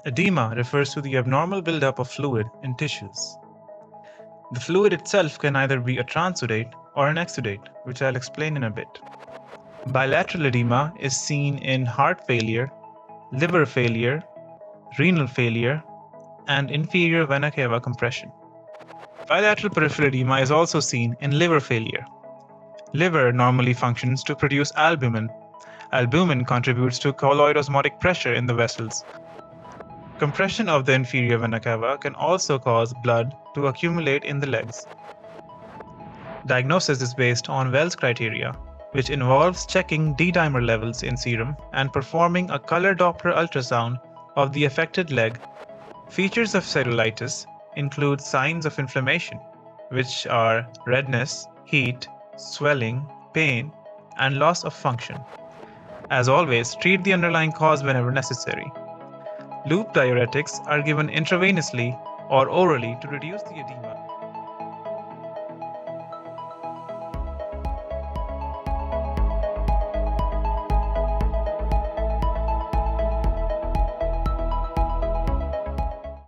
Edema refers to the abnormal buildup of fluid in tissues. The fluid itself can either be a transudate or an exudate, which I'll explain in a bit. Bilateral edema is seen in heart failure, liver failure, renal failure, and inferior vena cava compression. Bilateral peripheral edema is also seen in liver failure. Liver normally functions to produce albumin. Albumin contributes to colloid osmotic pressure in the vessels. Compression of the inferior vena cava can also cause blood to accumulate in the legs. Diagnosis is based on Wells criteria, which involves checking D-dimer levels in serum and performing a color Doppler ultrasound of the affected leg. Features of cellulitis include signs of inflammation, which are redness, heat, swelling, pain, and loss of function. As always, treat the underlying cause whenever necessary. Loop diuretics are given intravenously or orally to reduce the edema.